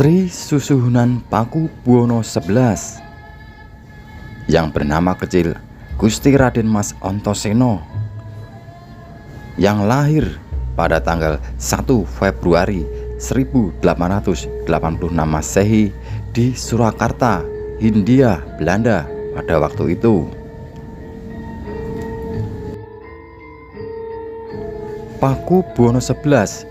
Sri Susuhunan Pakubuwono XI yang bernama kecil Gusti Raden Mas Antasena yang lahir pada tanggal 1 Februari 1886 Masehi di Surakarta, Hindia Belanda pada waktu itu. Pakubuwono XI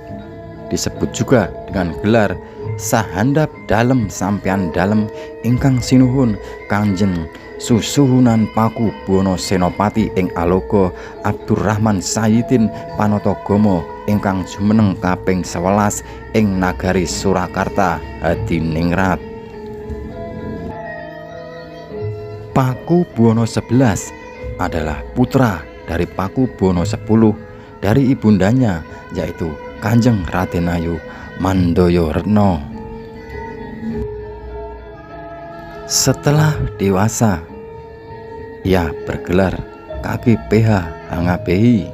disebut juga dengan gelar Sahandap Dalem Sampeyan Dalem ingkang sinuhun Kanjeng Susuhunan Pakubuwono Senopati ing Aloga Abdurrahman Sayyidin Panatagama ingkang jumeneng kaping 11 ing nagari Surakarta Hadiningrat. Pakubuwono XI adalah putra dari Pakubuwono X dari ibundanya, yaitu Kanjeng Raden Ayu Mandoyo-Retno. Setelah dewasa, ia bergelar KGPH Hangabehi,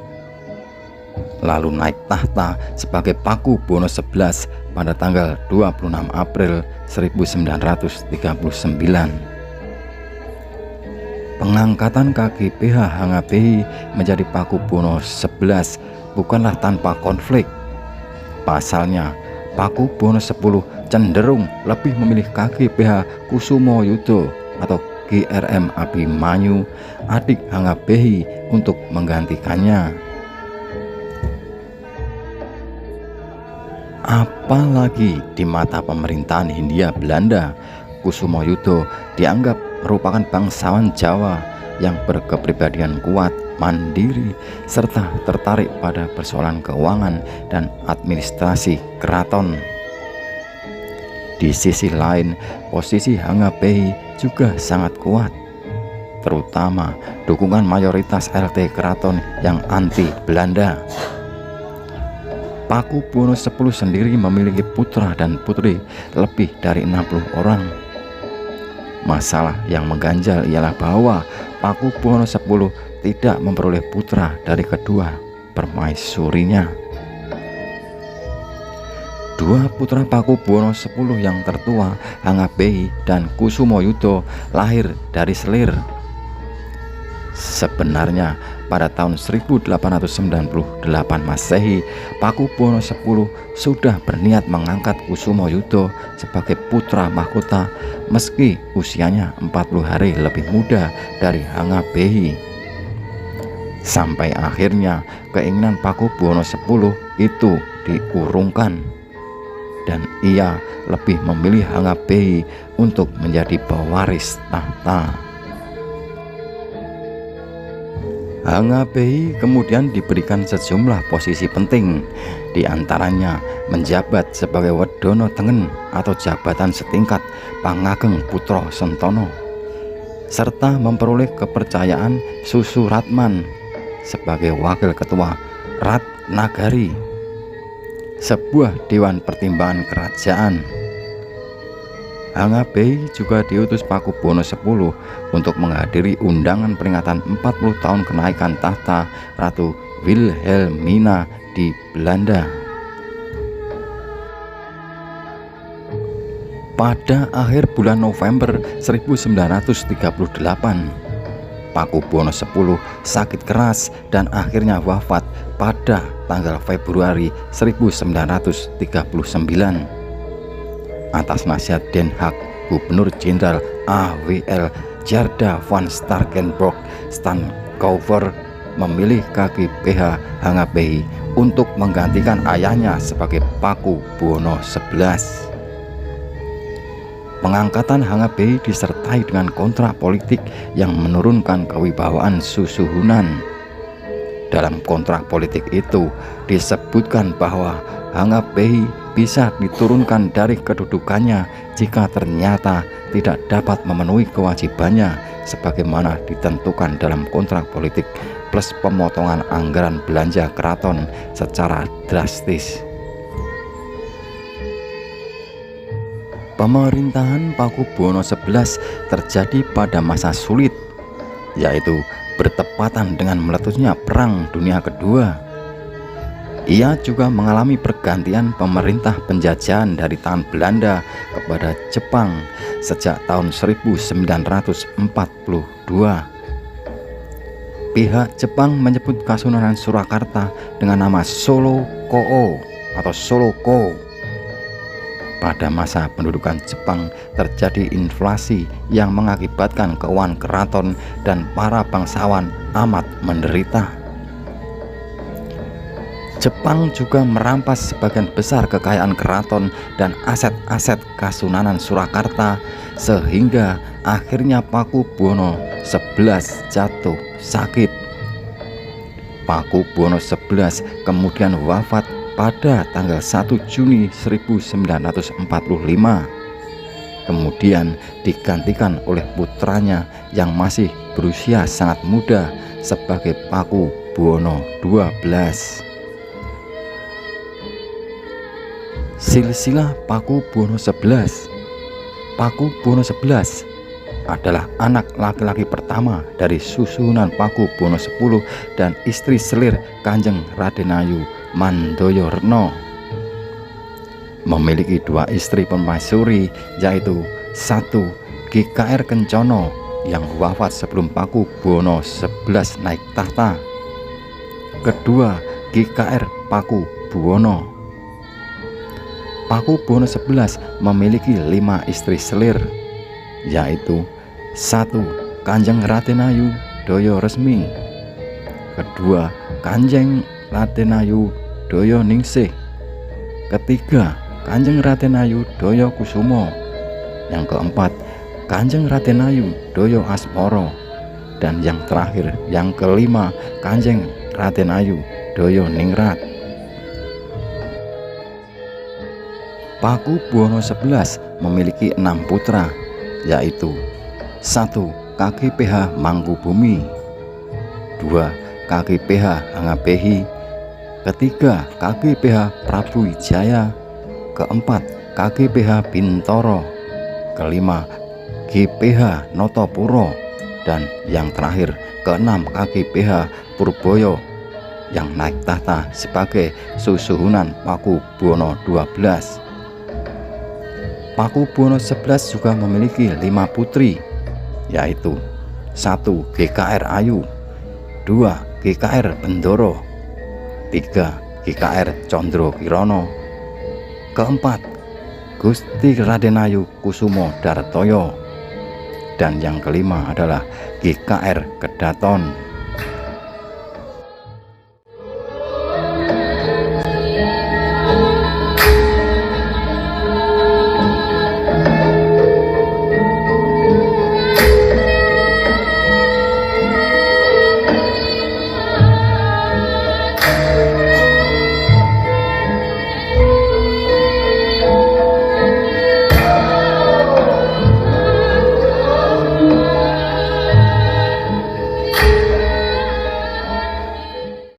lalu naik tahta sebagai Pakubuwono XI pada tanggal 26 April 1939. Pengangkatan KGPH Hangabehi menjadi Pakubuwono XI bukanlah tanpa konflik. Pasalnya, Pakubuwono X cenderung lebih memilih KGPH Kusumayuda atau GRM Abimanyu, adik Hangabehi, untuk menggantikannya. Apalagi di mata pemerintahan Hindia Belanda, Kusumayuda dianggap merupakan bangsawan Jawa yang berkepribadian kuat, mandiri, serta tertarik pada persoalan keuangan dan administrasi keraton. Di sisi lain, posisi Hangabehi juga sangat kuat, terutama dukungan mayoritas LT keraton yang anti Belanda. Pakubuwono X sendiri memiliki putra dan putri lebih dari 60 orang. Masalah yang mengganjal ialah bahwa Pakubuwono X tidak memperoleh putra dari kedua permaisurinya. Dua putra Pakubuwono X yang tertua, Hangabehi dan Kusumayuda, lahir dari selir. Sebenarnya pada tahun 1898 Masehi, Pakubuwono X sudah berniat mengangkat Kusumayuda sebagai putra mahkota meski usianya 40 hari lebih muda dari Hangabehi. Sampai akhirnya keinginan Pakubuwono X itu diurungkan dan ia lebih memilih Hangabehi untuk menjadi pewaris tahta. Hangabehi kemudian diberikan sejumlah posisi penting, diantaranya menjabat sebagai Wedono Tengen atau jabatan setingkat Pangageng Putra Sentono, serta memperoleh kepercayaan Susuratman sebagai wakil ketua Ratnagari, sebuah dewan pertimbangan kerajaan. Hangabehi juga diutus Pakubuwono X untuk menghadiri undangan peringatan 40 tahun kenaikan tahta Ratu Wilhelmina di Belanda. Pada akhir bulan November 1938, Pakubuwono X sakit keras dan akhirnya wafat pada tanggal Februari 1939 atas nasihat Den Haag Gubernur Jenderal A.W.L. Djerdja van Starkenborgh Stankouwer memilih KGPH Hangabehi untuk menggantikan ayahnya sebagai Pakubuwono XI. Pengangkatan Hangabehi disertai dengan kontrak politik yang menurunkan kewibawaan Susuhunan. Dalam kontrak politik itu disebutkan bahwa Hangabehi bisa diturunkan dari kedudukannya jika ternyata tidak dapat memenuhi kewajibannya sebagaimana ditentukan dalam kontrak politik, plus pemotongan anggaran belanja keraton secara drastis. Pemerintahan Pakubuwono XI terjadi pada masa sulit, yaitu bertepatan dengan meletusnya Perang Dunia Kedua. Ia juga mengalami pergantian pemerintah penjajahan dari tangan Belanda kepada Jepang sejak tahun 1942. Pihak Jepang menyebut Kasunanan Surakarta dengan nama Solo-ko atau Solo-ko. Pada masa pendudukan Jepang terjadi inflasi yang mengakibatkan keuangan keraton dan para bangsawan amat menderita. Jepang juga merampas sebagian besar kekayaan keraton dan aset-aset Kasunanan Surakarta sehingga akhirnya Pakubuwono XI jatuh sakit. Pakubuwono XI kemudian wafat pada tanggal 1 Juni 1945. Kemudian digantikan oleh putranya yang masih berusia sangat muda sebagai Pakubuwono XII. Silsilah Pakubuwono XI. Pakubuwono XI adalah anak laki-laki pertama dari susunan Pakubuwono X dan istri selir Kanjeng Radenayu Mandoyo-Reno. Memiliki dua istri permaisuri, yaitu 1. GKR Kencono yang wafat sebelum Pakubuwono XI naik tahta. Kedua, GKR Pakubuwono. Pakubuwono XI memiliki 5 istri selir, yaitu 1. Kanjeng Radenayu Daya Resmi. Kedua, Kanjeng Radenayu Daya Ningsih. Ketiga, Kanjeng Radenayu Daya Kusumo. Yang keempat, Kanjeng Radenayu Daya Asmoro. Dan yang terakhir, yang kelima, Kanjeng Radenayu Daya Ningrat. Pakubuwono XI memiliki 6 putra, yaitu 1. KGPH Mangkubumi, 2. KGPH Hangabehi, ketiga KGPH Prabu Wijaya, keempat KGPH Bintoro, kelima GPH Notopuro, dan yang terakhir keenam KGPH Purboyo yang naik tahta sebagai susuhunan Pakubuwono XII. Pakubuwono XI juga memiliki 5 putri, yaitu 1. GKR Ayu, 2. GKR Bendoro, 3. GKR Condro Kirono, keempat Gusti Radenayu Kusumo Dartoyo, dan yang kelima adalah GKR Kedaton.